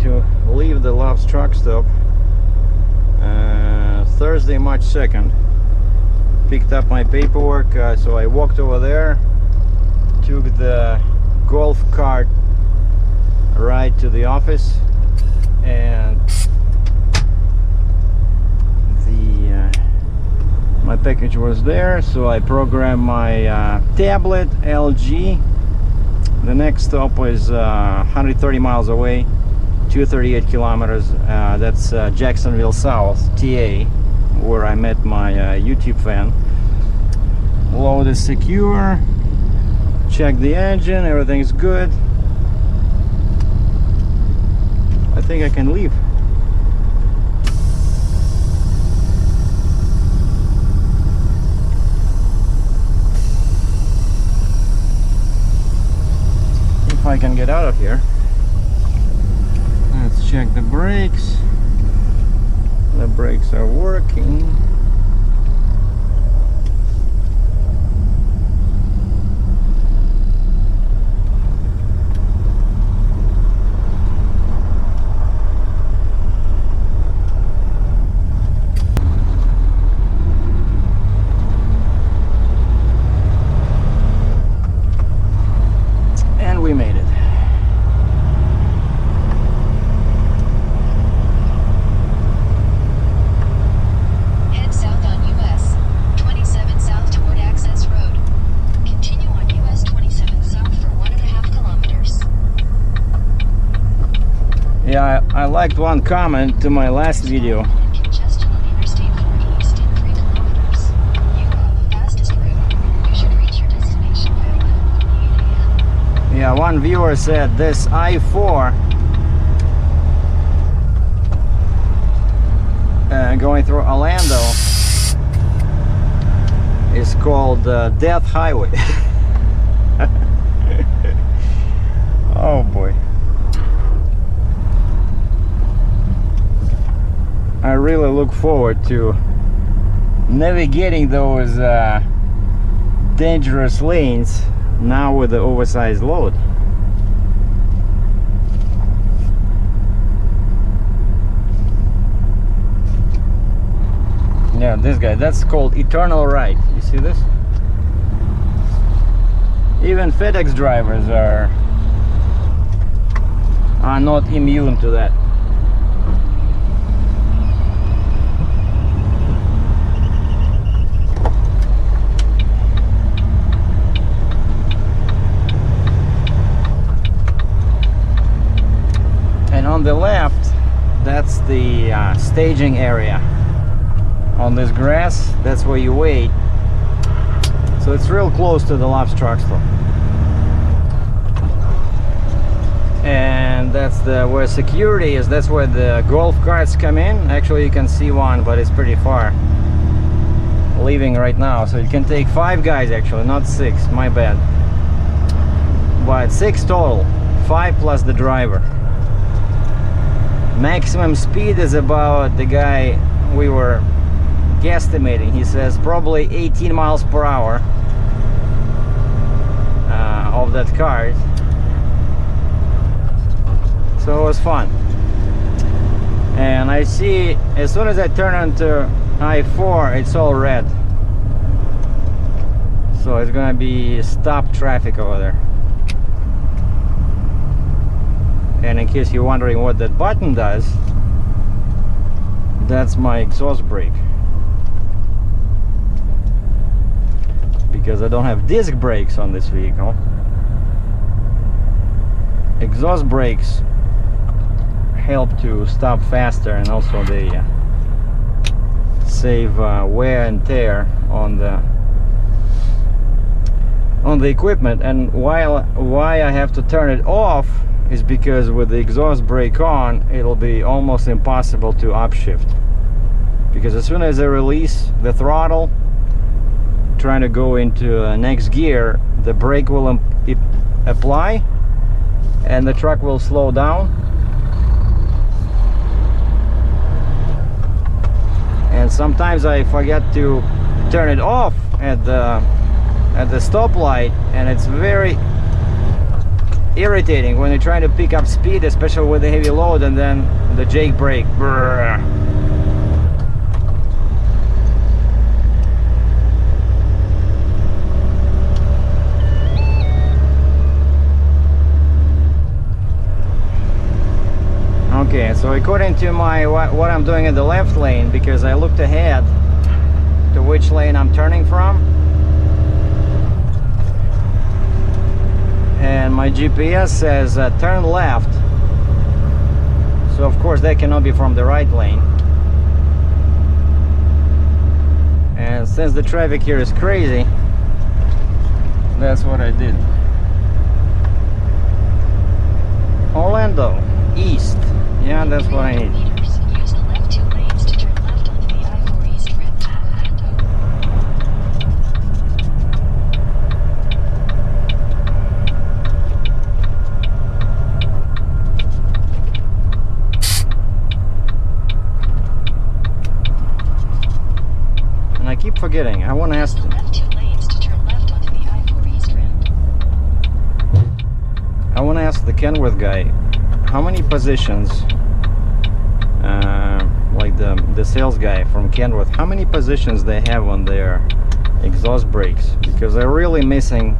to leave the Love's truck stop. Thursday, March 2nd. Picked up my paperwork, so I walked over there, took the golf cart ride to the office, and my package was there, so I programmed my tablet, LG. The next stop was 130 miles away, 238 kilometers. That's Jacksonville South, TA, where I met my YouTube fan. Load is secure. Check the engine, everything's good. I think I can leave. If I can get out of here. Let's check the brakes. The brakes are working. And we made it. Yeah, I liked one comment to my last video. Yeah, one viewer said this I-4 going through Orlando is called Death Highway. Oh boy. I really look forward to navigating those dangerous lanes now with the oversized load. Yeah, this guy, that's called eternal right. You see this? Even FedEx drivers are not immune to that. On the left, that's the staging area. On this grass, that's where you wait. So it's real close to the Love's truck stop. And that's where security is. That's where the golf carts come in. Actually, you can see one, but it's pretty far. Leaving right now, so you can take 5 guys actually, not 6. My bad. But 6 total, 5 plus the driver. Maximum speed is about, the guy we were guesstimating, he says probably 18 miles per hour of that car. So it was fun. And I see as soon as I turn onto I-4, it's all red. So it's gonna be stop traffic over there. And in case you're wondering what that button does, that's my exhaust brake. Because I don't have disc brakes on this vehicle. Exhaust brakes help to stop faster, and also they save wear and tear on the equipment. And why I have to turn it off is because with the exhaust brake on, it'll be almost impossible to upshift. Because as soon as I release the throttle, trying to go into next gear, the brake will apply and the truck will slow down. And sometimes I forget to turn it off at the stoplight, and it's very irritating when you're trying to pick up speed, especially with a heavy load, and then the Jake brake. Brrr. Okay, so according to my what I'm doing in the left lane, because I looked ahead to which lane I'm turning from, and my GPS says turn left, so of course that cannot be from the right lane. And since the traffic here is crazy, that's what I did. Orlando East. Yeah, that's what I need. Use the left 2 lanes to turn left onto the I-4 East ramp to Orlando. And I keep forgetting. I want to ask. Use the left 2 lanes to turn left onto the I-4 East ramp. I want to ask the Kenworth guy, how many positions, like the sales guy from Kenworth, how many positions they have on their exhaust brakes? Because they're really missing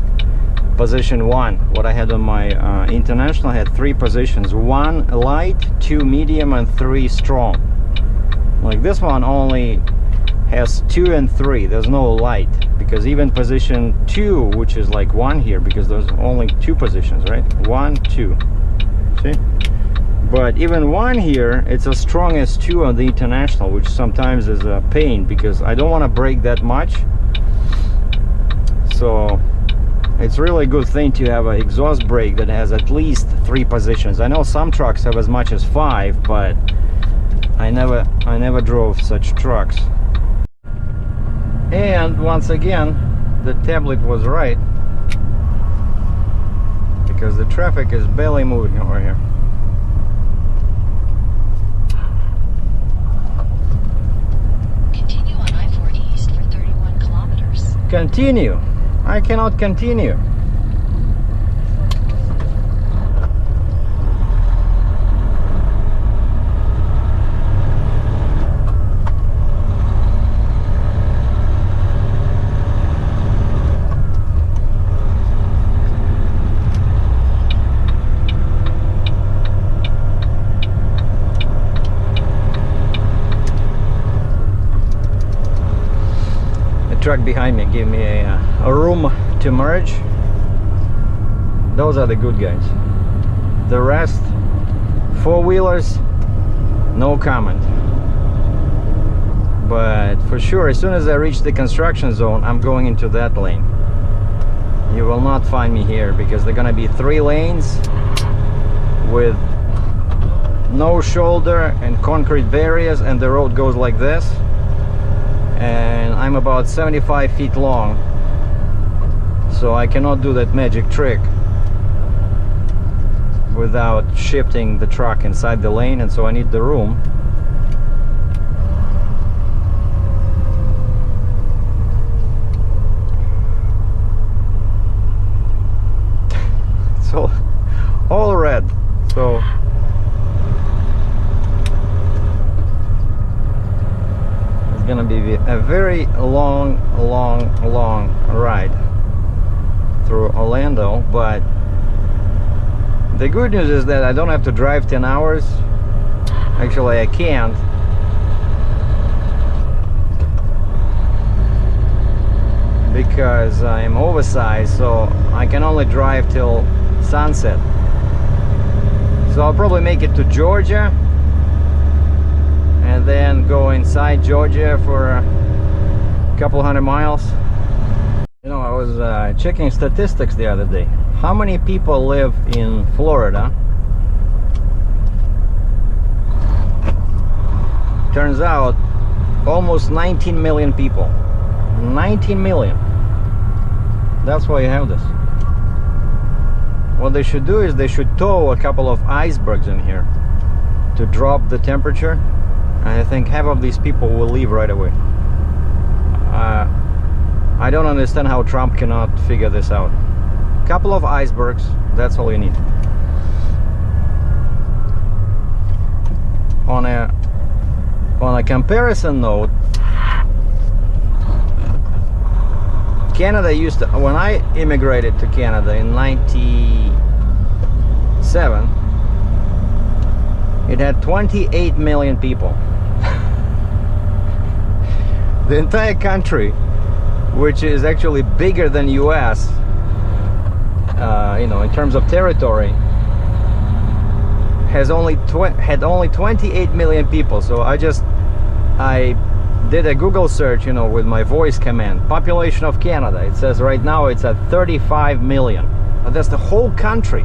position 1. What I had on my International had 3 positions: 1 light, 2 medium, and 3 strong. Like this one only has 2 and 3. There's no light, because even position 2, which is like 1 here, because there's only 2 positions, right? 1, 2. See? But even 1 here, it's as strong as 2 on the International, which sometimes is a pain because I don't want to brake that much. So it's really a good thing to have an exhaust brake that has at least 3 positions. I know some trucks have as much as 5, but I never drove such trucks. And once again, the tablet was right, because the traffic is barely moving over here. Continue on I-4 East for 31 kilometers. Continue. I cannot continue. Truck behind me gave me a room to merge. Those are the good guys. The rest, four-wheelers, no comment. But for sure, as soon as I reach the construction zone, I'm going into that lane. You will not find me here, because they're gonna be 3 lanes with no shoulder and concrete barriers, and the road goes like this. And I'm about 75 feet long, so I cannot do that magic trick without shifting the truck inside the lane, and so I need the room. So all red, so gonna be a very long ride through Orlando. But the good news is that I don't have to drive 10 hours. Actually, I can't, because I'm oversized, so I can only drive till sunset. So I'll probably make it to Georgia and then go inside Georgia for a couple 100 miles. You know, I was checking statistics the other day. How many people live in Florida? Turns out almost 19 million people. 19 million. That's why you have this. What they should do is they should tow a couple of icebergs in here to drop the temperature. I think half of these people will leave right away. I don't understand how Trump cannot figure this out. Couple of icebergs, that's all you need. on a comparison note, Canada used to, when I immigrated to Canada in 97, it had 28 million people. The entire country, which is actually bigger than US, you know, in terms of territory, had only 28 million people. So I did a Google search, you know, with my voice command. Population of Canada. It says right now it's at 35 million. That's the whole country.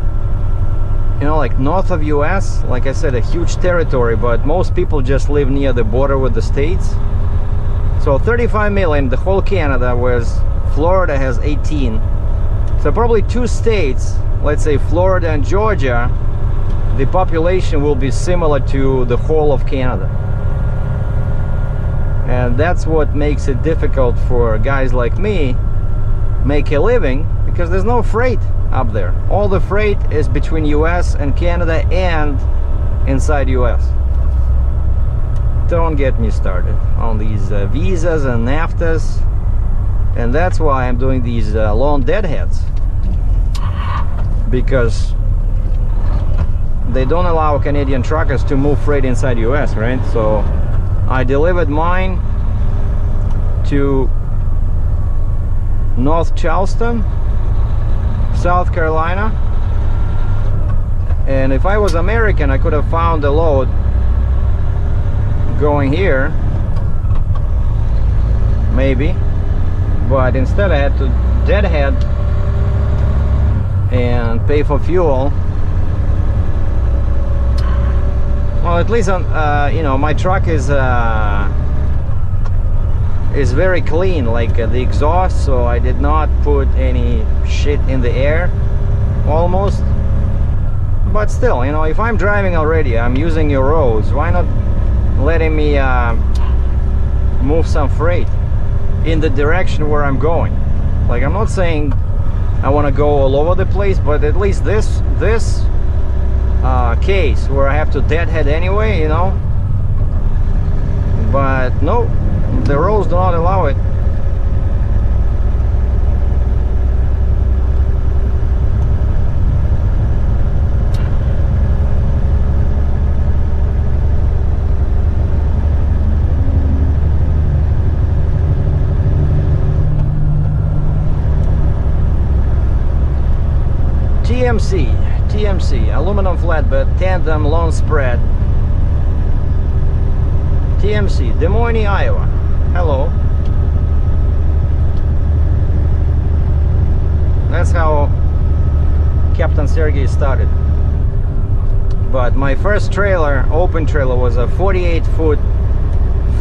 You know, like north of US, like I said, a huge territory, but most people just live near the border with the states. So 35 million, the whole Canada, whereas Florida has 18. So probably two states, let's say Florida and Georgia, the population will be similar to the whole of Canada. And that's what makes it difficult for guys like me make a living, because there's no freight up there. All the freight is between US and Canada and inside US. Don't get me started on these visas and NAFTAs. And that's why I'm doing these loan deadheads, because they don't allow Canadian truckers to move freight inside US, right? So I delivered mine to North Charleston, South Carolina, and if I was American, I could have found a load going here, maybe, but instead I had to deadhead and pay for fuel. Well, at least on, you know, my truck is very clean, like the exhaust, so I did not put any shit in the air, almost. But still, you know, if I'm driving already, I'm using your roads, why not letting me move some freight in the direction where I'm going? Like, I'm not saying I want to go all over the place, but at least this case where I have to deadhead anyway, you know. But no, the roads do not allow it. TMC, aluminum flatbed, tandem long spread. TMC, Des Moines, Iowa. Hello. That's how Captain Sergei started. But my first trailer, open trailer, was a 48-foot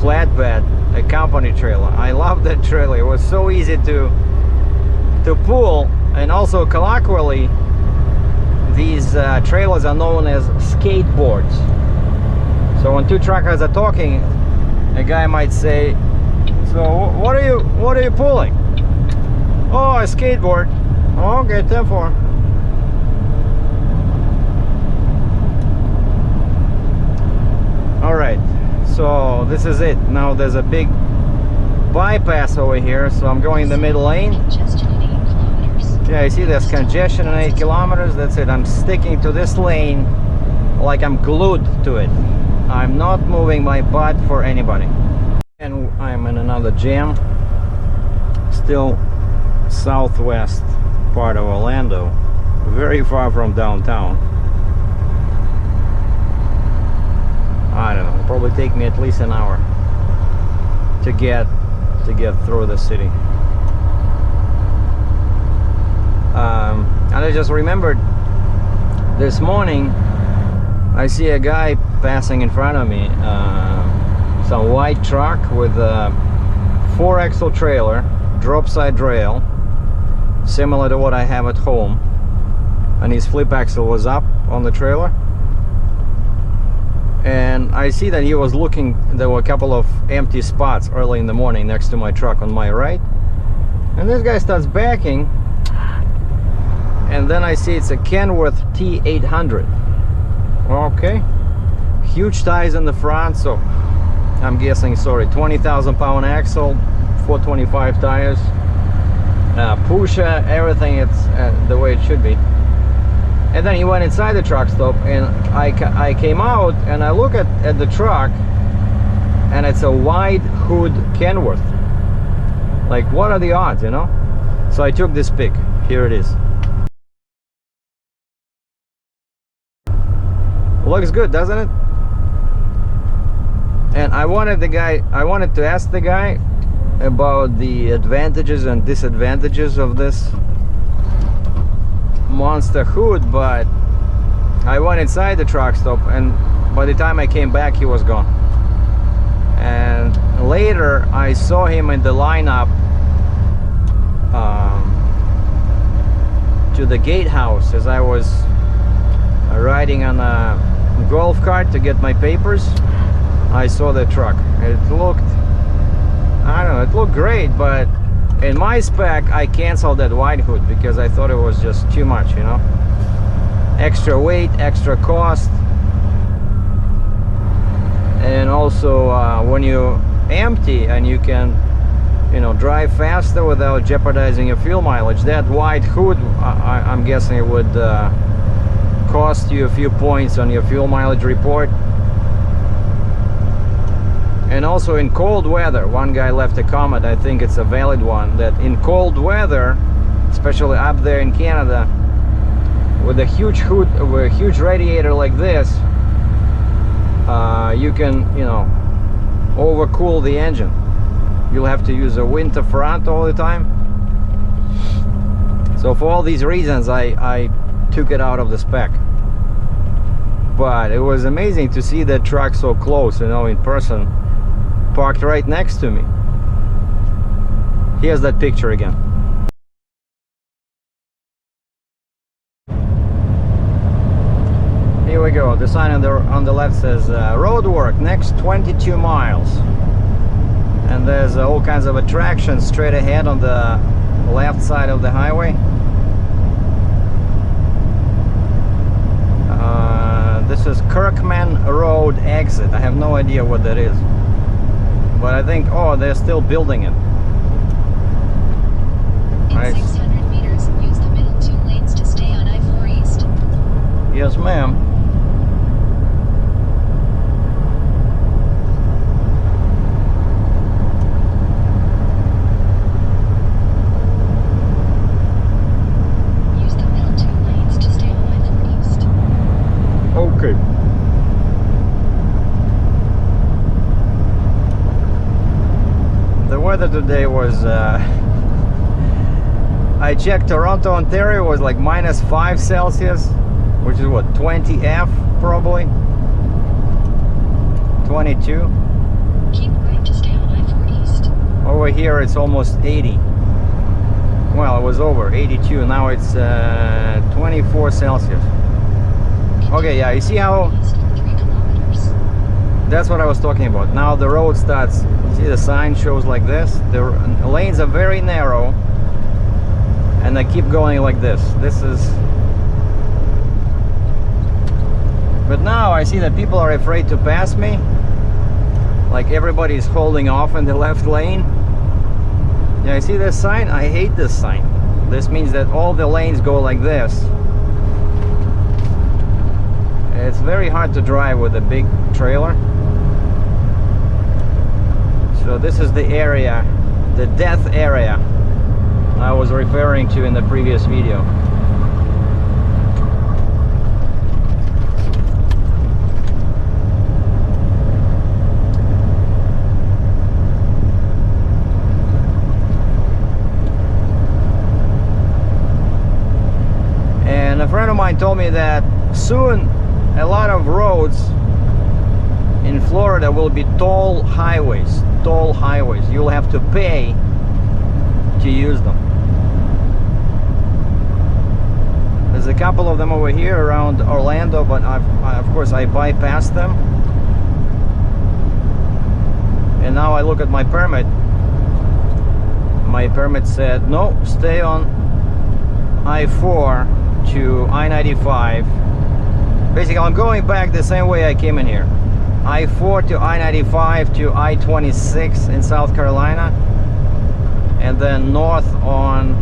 flatbed, a company trailer. I love that trailer. It was so easy to pull, and also colloquially, these trailers are known as skateboards. So when two truckers are talking, a guy might say, "So what are you pulling?" "Oh, a skateboard." "Oh, okay, 10-4. All right, so this is it. Now there's a big bypass over here, so I'm going in the middle lane. Yeah, you see there's congestion in 8 kilometers. That's it. I'm sticking to this lane like I'm glued to it. I'm not moving my butt for anybody. And I'm in another jam. Still southwest part of Orlando, very far from downtown. I don't know, it'll probably take me at least an hour to get through the city. And I just remembered this morning I see a guy passing in front of me, some white truck with a 4-axle trailer, drop side rail, similar to what I have at home, and his flip axle was up on the trailer. And I see that he was looking, there were a couple of empty spots early in the morning next to my truck on my right, and this guy starts backing, and then I see it's a Kenworth T800. Okay, huge tires in the front, so I'm guessing, sorry, 20,000 pound axle, 425 tires, pusher, everything, it's the way it should be. And then he went inside the truck stop, and I came out and I look at the truck, and it's a wide hood Kenworth. Like, what are the odds, you know? So I took this pic. Here it is. Looks good, doesn't it? And I wanted to ask the guy about the advantages and disadvantages of this monster hood, but I went inside the truck stop, and by the time I came back, he was gone. And later I saw him in the lineup to the gatehouse as I was riding on a golf cart to get my papers. I saw the truck. It looked, I don't know, it looked great, but in my spec I canceled that wide hood because I thought it was just too much, you know, extra weight, extra cost. And also when you empty and you can, you know, drive faster without jeopardizing your fuel mileage, that wide hood, I'm guessing it would cost you a few points on your fuel mileage report. And also in cold weather, one guy left a comment, I think it's a valid one, that in cold weather, especially up there in Canada, with a huge hood, with a huge radiator like this, you can, you know, overcool the engine. You'll have to use a winter front all the time. So for all these reasons, I took it out of the spec. But it was amazing to see that truck so close, you know, in person, parked right next to me. Here's that picture again. Here we go. The sign on the left says road work next 22 miles. And there's all kinds of attractions straight ahead on the left side of the highway. This is Kirkman Road exit. I have no idea what that is, but I think, oh, they're still building it. In 600 meters, use the middle 2 lanes to stay on I-4 East. Yes, ma'am. Use the middle 2 lanes to stay on I-4 East. Okay. The weather today was, I checked Toronto, Ontario, was like -5 Celsius, which is what, 20 F probably? 22. Keep right to stay on I-4 East. Over here it's almost 80. Well, it was over 82, now it's 24 Celsius. Okay, yeah, you see how, East for 3 kilometers. that's what I was talking about. Now the road starts, see the sign shows like this, the lanes are very narrow, and they keep going like this. This is, but now I see that people are afraid to pass me, like everybody's holding off in the left lane. Yeah, you see this sign? I hate this sign. This means that all the lanes go like this. It's very hard to drive with a big trailer. So this is the area, the death area I was referring to in the previous video. And a friend of mine told me that soon a lot of roads in Florida will be toll highways. Toll highways. You'll have to pay to use them. There's a couple of them over here around Orlando, but of course I bypassed them. And now I look at my permit. My permit said, no, stay on I-4 to I-95. Basically, I'm going back the same way I came in here. I-4 to I-95 to I-26 in South Carolina, and then north on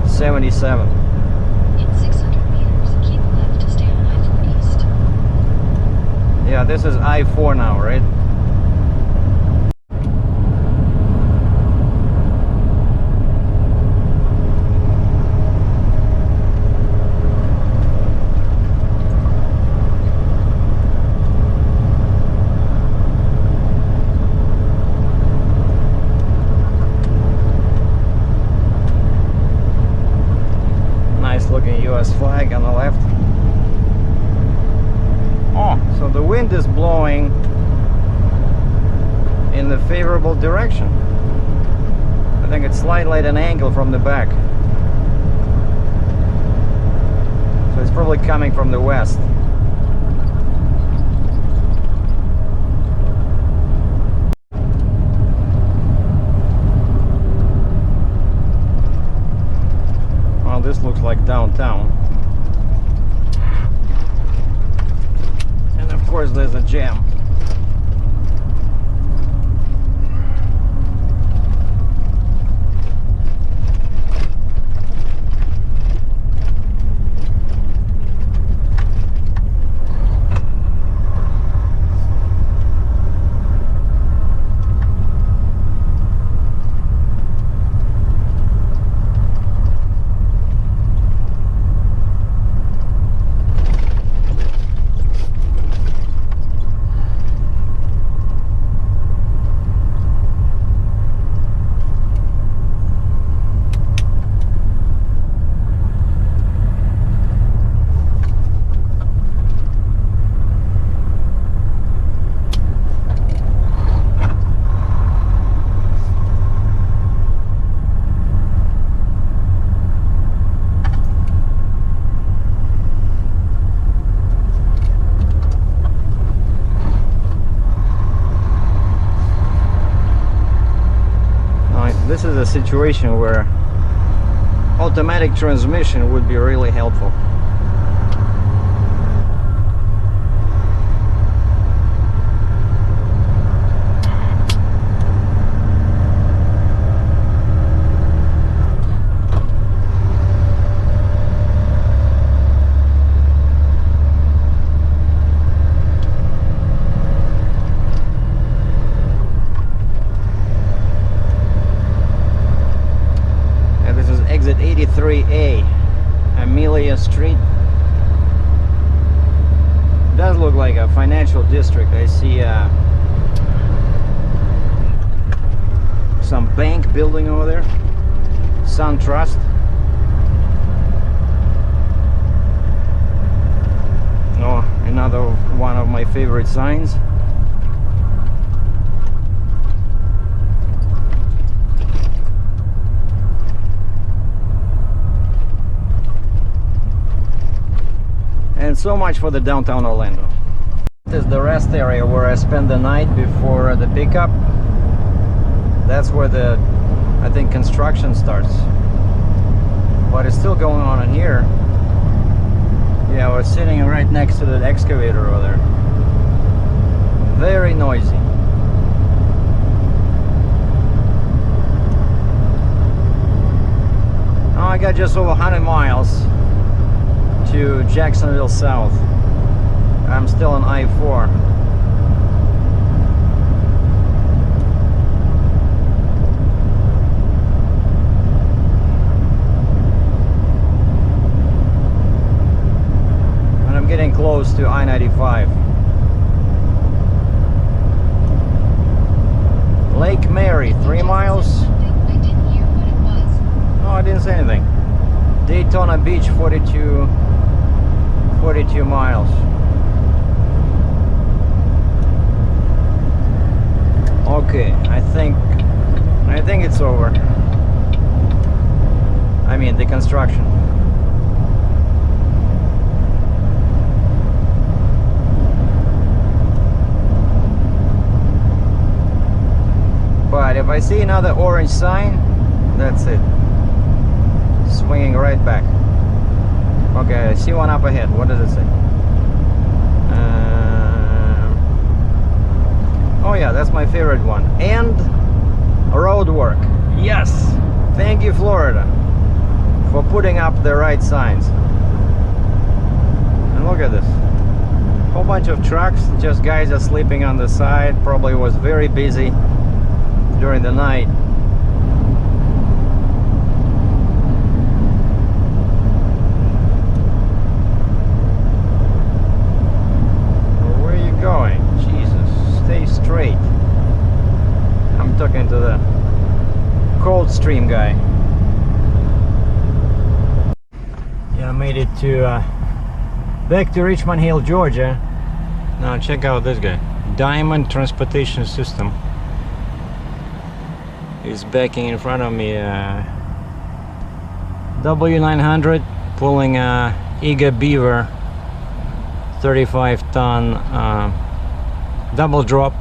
77. In 600 meters, keep left to stay on I-4 East. Yeah, this is I-4 now, right? Looking US flag on the left. Oh, so the wind is blowing in the favorable direction. I think it's slightly at an angle from the back. So it's probably coming from the west. This looks like downtown, and of course there's a jam. This is a situation where automatic transmission would be really helpful. Exit 83A, Amelia Street. It does look like a financial district. I see some bank building over there, SunTrust. Oh, another one of my favorite signs. And so much for the downtown Orlando. This is the rest area where I spend the night before the pickup. That's where I think construction starts. But it's still going on in here. Yeah, we're sitting right next to the excavator over there. Very noisy. Now I got just over 100 miles to Jacksonville South. I'm still on I-4. And I'm getting close to I-95. Lake Mary, 3 miles. I didn't hear what it was. No, I didn't say anything. Daytona Beach, 42 miles. Okay, I think it's over. I mean the construction. But if I see another orange sign, that's it. Swinging right back. Okay, I see one up ahead. What does it say? my favorite one. And road work. Yes! Thank you, Florida, for putting up the right signs. And look at this. Whole bunch of trucks, just guys are sleeping on the side. Probably was very busy during the night. Where are you going? Jesus, stay straight. I'm talking to the Cold Stream guy. Yeah, I made it to back to Richmond Hill, Georgia. Now check out this guy. Diamond Transportation System is backing in front of me. W900 pulling a Eager Beaver 35-ton double drop.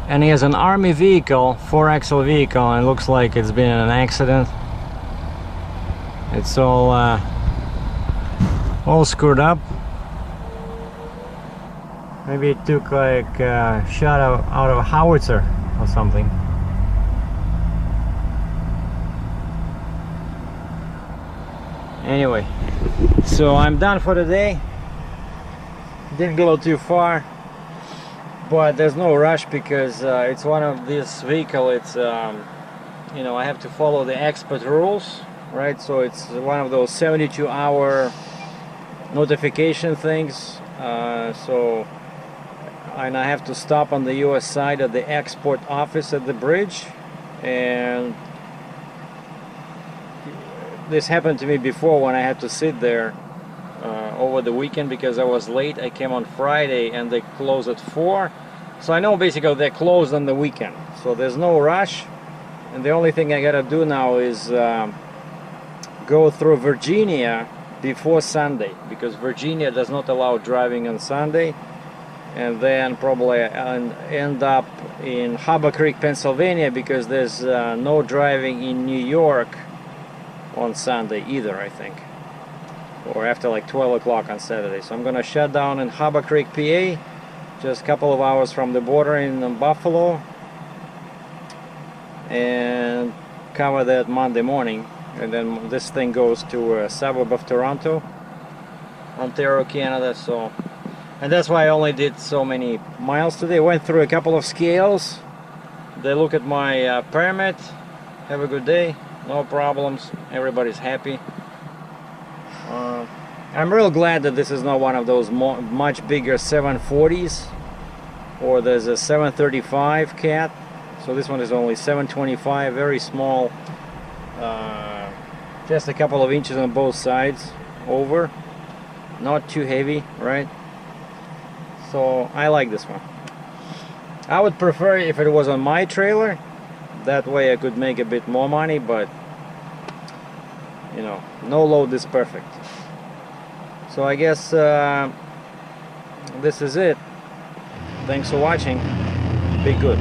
And he has an army vehicle, 4-axle vehicle, and it looks like it's been in an accident. It's all screwed up. Maybe it took like a shot out of a howitzer or something. Anyway, so I'm done for the day. Didn't go too far, but there's no rush because it's one of this vehicle. It's you know, I have to follow the export rules, right? So it's one of those 72-hour notification things. And I have to stop on the US side at the export office at the bridge. And this happened to me before when I had to sit there over the weekend because I was late. I came on Friday and they close at 4. So I know basically they're closed on the weekend. So there's no rush. And the only thing I gotta do now is go through Virginia before Sunday, because Virginia does not allow driving on Sunday, and then probably end up in Harbor Creek, Pennsylvania, because there's no driving in New York on Sunday either, I think, or after like 12 o'clock on Saturday. So I'm gonna shut down in Harbor Creek, PA, just a couple of hours from the border in Buffalo, and cover that Monday morning. And then this thing goes to a suburb of Toronto, Ontario, Canada. So, and that's why I only did so many miles today. Went through a couple of scales. They look at my permit. Have a good day. No problems. Everybody's happy. I'm real glad that this is not one of those much bigger 740s, or there's a 735 cat. So this one is only 725, very small. Just a couple of inches on both sides over, not too heavy, right? So I like this one. I would prefer if it was on my trailer. That way I could make a bit more money, but you know, no load is perfect. So I guess this is it. Thanks for watching. Be good.